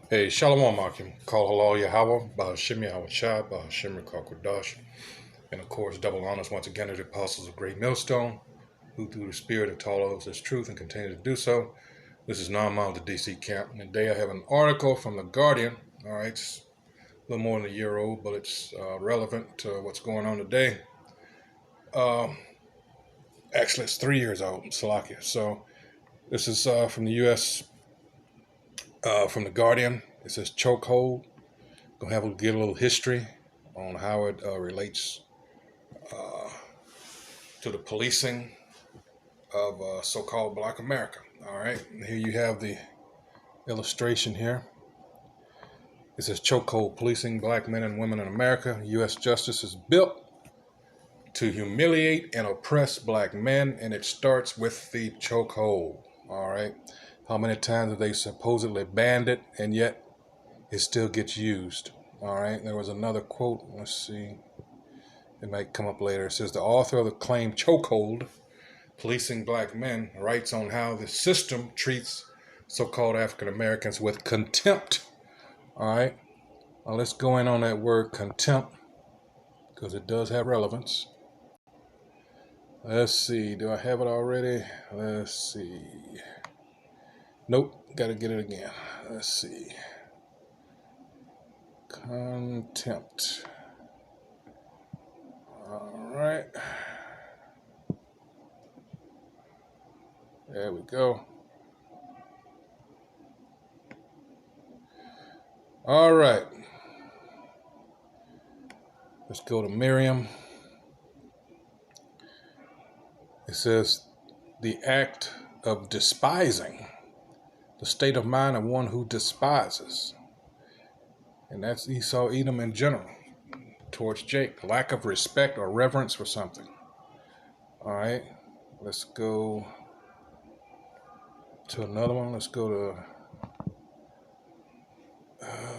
Hey, Shalom Akim. Call halal Yahweh, Bahashim Yahweh Shai, Bahashim Kodash. And of course, double honors once again to the apostles of Great Millstone, who through the Spirit have taught us this truth and continue to do so. This is Naaman of the DC camp. And today I have an article from The Guardian. All right, it's a little more than a year old, but it's relevant to what's going on today. Actually, it's 3 years old, Salakia. So this is from the U.S., from The Guardian. It says chokehold. Gonna get a little history on how it relates to the policing of so-called Black America. All right, and here you have the illustration here. It says chokehold policing Black men and women in America. U.S. justice is built to humiliate and oppress Black men, and it starts with the chokehold. All right, how many times have they supposedly banned it, and yet it still gets used? All right, there was another quote. Let's see. It might come up later. It says the author of the claim chokehold, policing Black men, writes on how the system treats so-called African Americans with contempt. All right, now let's go in on that word contempt because it does have relevance. Let's see. Do I have it already? Let's see. Nope. Got to get it again. Let's see. Contempt. All right. There we go. All right. Let's go to Merriam. It says the act of despising, the state of mind of one who despises. And that's Esau, Edom in general, towards Jake. Lack of respect or reverence for something. All right. Let's go to another one. Let's go to,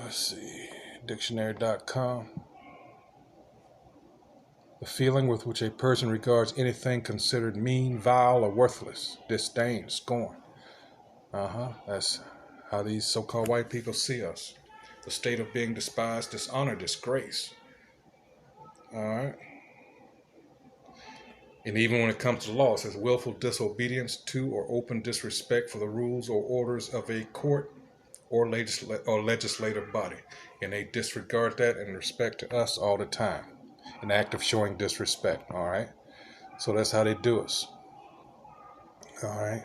let's see, dictionary.com. The feeling with which a person regards anything considered mean, vile, or worthless. Disdain, scorn. That's how these so-called white people see us. The state of being despised, dishonor, disgrace. All right. And even when it comes to law, it says willful disobedience to or open disrespect for the rules or orders of a court or legislative body. And they disregard that in respect to us all the time. An act of showing disrespect. All right. So that's how they do us. All right.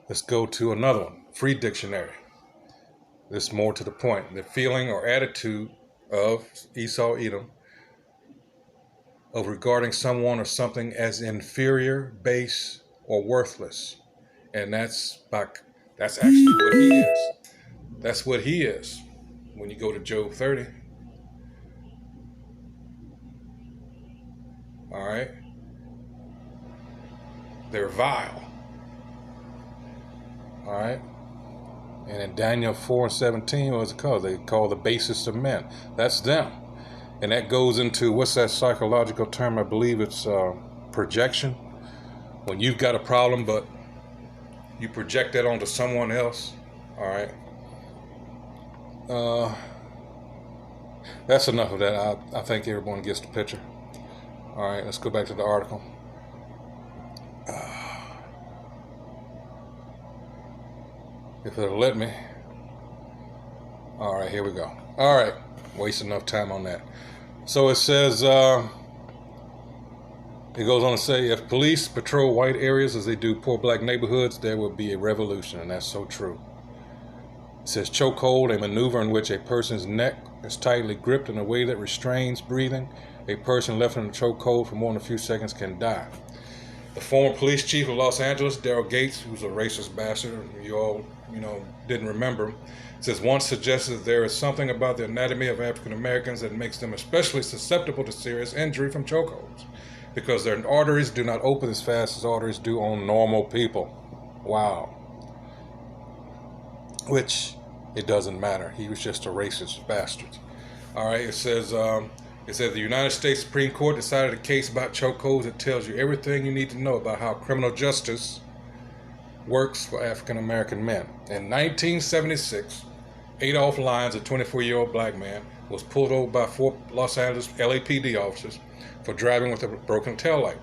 Let's go to another one. Free dictionary. This is more to the point. The feeling or attitude of Esau, Edom, of regarding someone or something as inferior, base, or worthless. And that's actually what he is. That's what he is. When you go to Job 30. All right. They're vile. All right. And in Daniel 4:17, what was it called? They call the basest of men. That's them. And that goes into, what's that psychological term? I believe it's projection. When you've got a problem, but you project that onto someone else. All right. That's enough of that. I think everyone gets the picture. All right, let's go back to the article. If it'll let me. All right, here we go. All right, waste enough time on that. So it says, it goes on to say, if police patrol white areas as they do poor Black neighborhoods, there will be a revolution, and that's so true. It says chokehold, a maneuver in which a person's neck is tightly gripped in a way that restrains breathing. A person left in a chokehold for more than a few seconds can die. The former police chief of Los Angeles, Daryl Gates, who's a racist bastard, you all, didn't remember him, says once suggested there is something about the anatomy of African Americans that makes them especially susceptible to serious injury from chokeholds because their arteries do not open as fast as arteries do on normal people. Wow. Which, it doesn't matter. He was just a racist bastard. All right, it says the United States Supreme Court decided a case about chokeholds that tells you everything you need to know about how criminal justice works for African American men. In 1976, Adolph Lyons, a 24-year-old black man, was pulled over by 4 Los Angeles LAPD officers for driving with a broken taillight.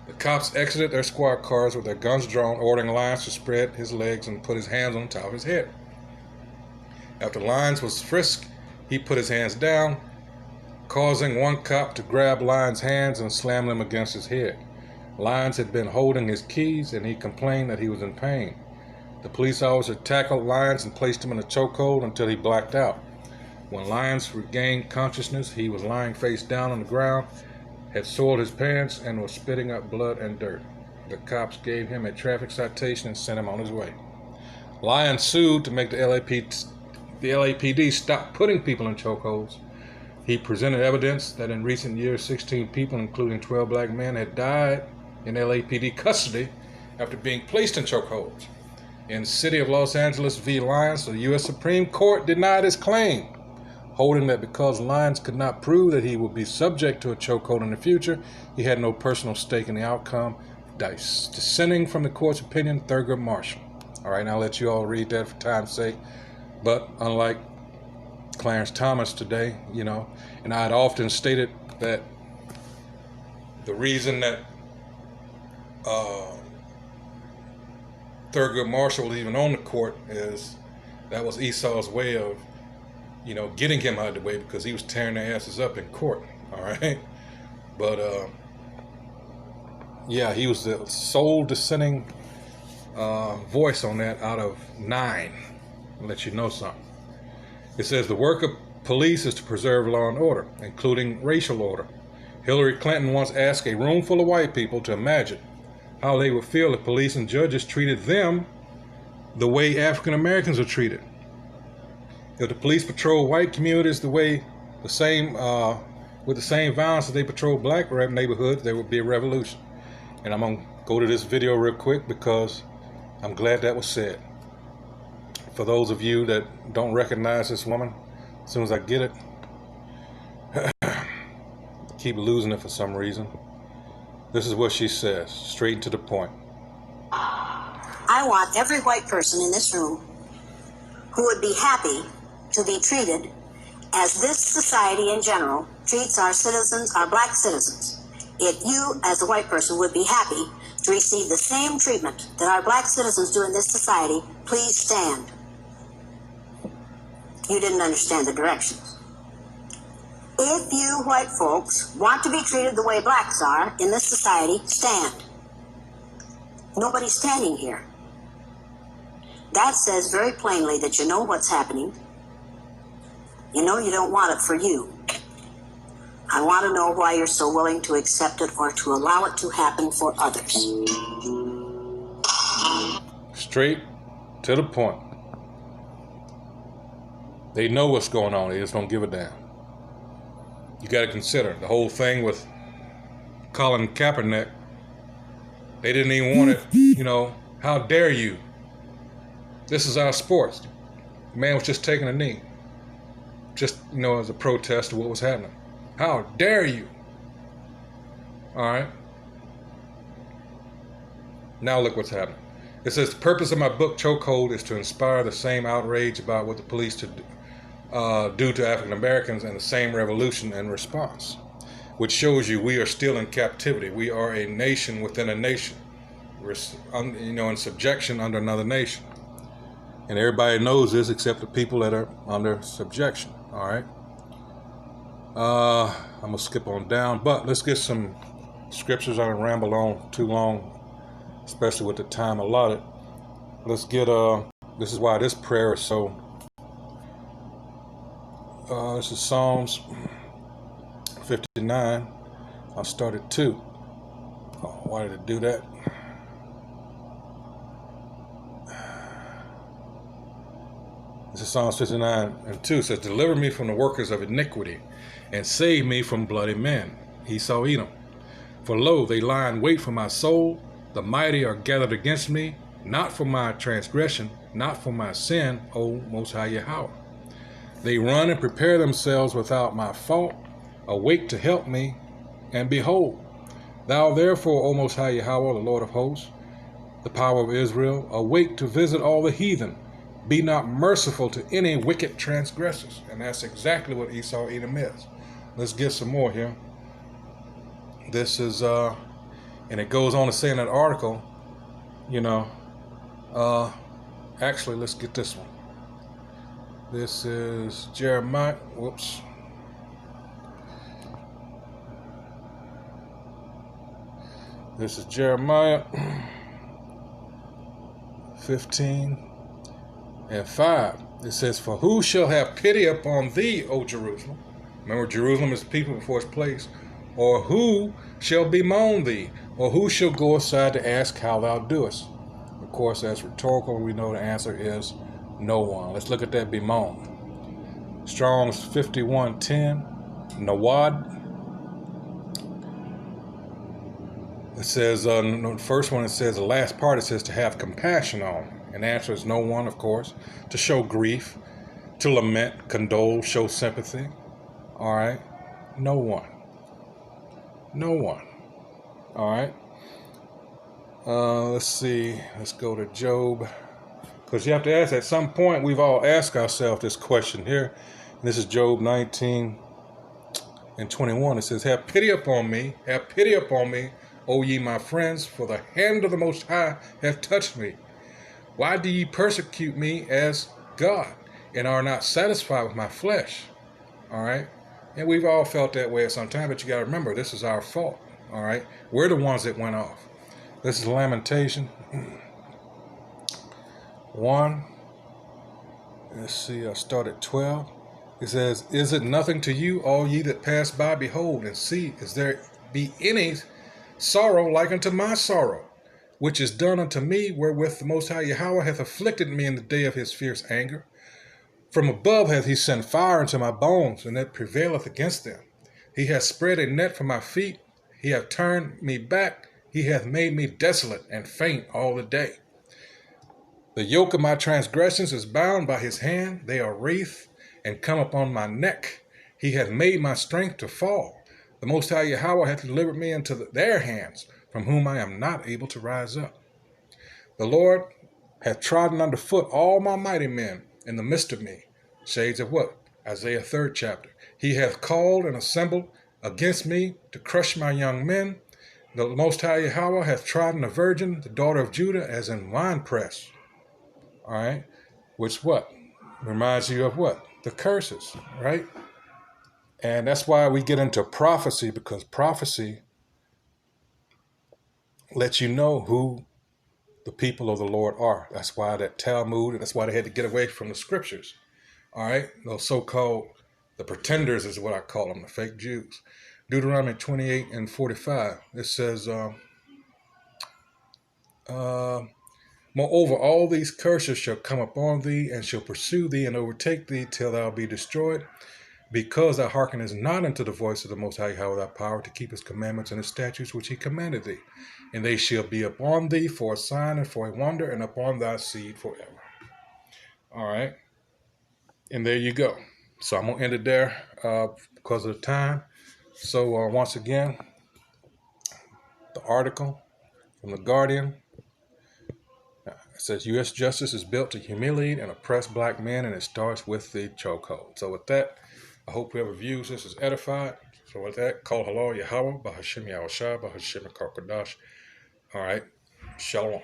The cops exited their squad cars with their guns drawn, ordering Lyons to spread his legs and put his hands on top of his head. After Lyons was frisked, he put his hands down, causing one cop to grab Lyons' hands and slam them against his head. Lyons had been holding his keys, and he complained that he was in pain. The police officer tackled Lyons and placed him in a chokehold until he blacked out. When Lyons regained consciousness, he was lying face down on the ground, had soiled his pants, and was spitting up blood and dirt. The cops gave him a traffic citation and sent him on his way. Lyons sued to make the LAPD stop putting people in chokeholds. He presented evidence that in recent years, 16 people, including 12 black men, had died in LAPD custody after being placed in chokeholds. In the city of Los Angeles v. Lyons, the U.S. Supreme Court denied his claim, holding that because Lyons could not prove that he would be subject to a chokehold in the future, he had no personal stake in the outcome, dissenting from the court's opinion, Thurgood Marshall. All right, now I'll let you all read that for time's sake. But unlike Clarence Thomas today, and I had often stated that the reason that Thurgood Marshall was even on the court is that was Esau's way of, getting him out of the way, because he was tearing their asses up in court. All right, but he was the sole dissenting voice on that out of 9. I'll let you know something. It says the work of police is to preserve law and order, including racial order. Hillary Clinton once asked a room full of white people to imagine how they would feel if police and judges treated them the way African Americans are treated. If the police patrol white communities with the same violence that they patrol black neighborhoods, there would be a revolution. And I'm gonna go to this video real quick because I'm glad that was said. For those of you that don't recognize this woman, as soon as I get it, keep losing it for some reason. This is what she says, straight and to the point. I want every white person in this room who would be happy to be treated as this society in general treats our citizens, our black citizens. If you, as a white person, would be happy to receive the same treatment that our black citizens do in this society, please stand. You didn't understand the directions. If you white folks want to be treated the way blacks are in this society, stand. Nobody's standing here. That says very plainly that you know what's happening. You know you don't want it for you. I want to know why you're so willing to accept it or to allow it to happen for others. Straight to the point. They know what's going on. They just don't give a damn. You got to consider the whole thing with Colin Kaepernick. They didn't even want it. How dare you? This is our sports. The man was just taking a knee. Just, as a protest of what was happening. How dare you? All right. Now look what's happening. It says, the purpose of my book, Chokehold, is to inspire the same outrage about what the police do to African Americans and the same revolution in response, which shows you we are still in captivity. We are a nation within a nation. We're, in subjection under another nation. And everybody knows this except the people that are under subjection. All right. I'm going to skip on down, but let's get some scriptures. I don't ramble on too long, especially with the time allotted. Let's get, this is why this prayer is so, this is Psalms 59. I'll start at 2. Oh, why did it do that? This is Psalms 59 and 2. It says, deliver me from the workers of iniquity and save me from bloody men. Esau, Edom. For lo, they lie in wait for my soul. The mighty are gathered against me, not for my transgression, not for my sin, O Most High Yahweh. They run and prepare themselves without my fault, awake to help me, and behold, thou therefore, O Most High Yahweh, the Lord of hosts, the power of Israel, awake to visit all the heathen. Be not merciful to any wicked transgressors. And that's exactly what Esau Edom is. Let's get some more here. This is, and it goes on to say in that article, actually, let's get this one. This is Jeremiah. Whoops. This is Jeremiah 15:5. It says, "For who shall have pity upon thee, O Jerusalem?" Remember, Jerusalem is the people before its place. "Or who shall bemoan thee? Or who shall go aside to ask how thou doest?" Of course, that's rhetorical. We know the answer is no one. Let's look at that bemoan. Strong's 51:10. Nawad. It says, the first one, it says, the last part, it says to have compassion on. And the answer is no one, of course. To show grief, to lament, condole, show sympathy. All right. No one. No one. All right. Let's see. Let's go to Job. Because you have to ask, at some point, we've all asked ourselves this question here. And this is Job 19:21. It says, have pity upon me, O ye my friends, for the hand of the Most High hath touched me. Why do ye persecute me as God, and are not satisfied with my flesh? All right? And we've all felt that way at some time, but you got to remember, this is our fault. All right? We're the ones that went off. This is Lamentation 1. Let's see, I'll start at 12. It says, is it nothing to you, all ye that pass by? Behold, and see, is there be any sorrow like unto my sorrow, which is done unto me, wherewith the Most High Yahweh hath afflicted me in the day of his fierce anger? From above hath he sent fire into my bones, and it prevaileth against them. He hath spread a net for my feet. He hath turned me back. He hath made me desolate and faint all the day. The yoke of my transgressions is bound by his hand. They are wreathed and come upon my neck. He hath made my strength to fall. The Most High Yahweh hath delivered me into their hands, from whom I am not able to rise up. The Lord hath trodden under foot all my mighty men in the midst of me. Shades of what? Isaiah 3rd chapter. He hath called and assembled against me to crush my young men. The Most High Yahweh hath trodden a virgin, the daughter of Judah, as in winepress. All right? Which what? Reminds you of what? The curses, right? And that's why we get into prophecy, because prophecy lets you know who the people of the Lord are. That's why that Talmud, and that's why they had to get away from the scriptures. All right? Those so-called, the pretenders is what I call them, the fake Jews. Deuteronomy 28:45, it says, moreover, all these curses shall come upon thee, and shall pursue thee, and overtake thee, till thou be destroyed, because thou hearkenest not unto the voice of the Most High Yahweh thy power, to keep his commandments and his statutes which he commanded thee. And they shall be upon thee for a sign and for a wonder, and upon thy seed forever. All right. And there you go. So I'm going to end it there because of the time. So once again, the article from The Guardian. It says, U.S. justice is built to humiliate and oppress black men, and it starts with the chokehold. So with that, I hope whoever views this is edified. So with that, call halal Yahweh, Bahashim Yahushua, Bahashim Karkadash. All right, shalom.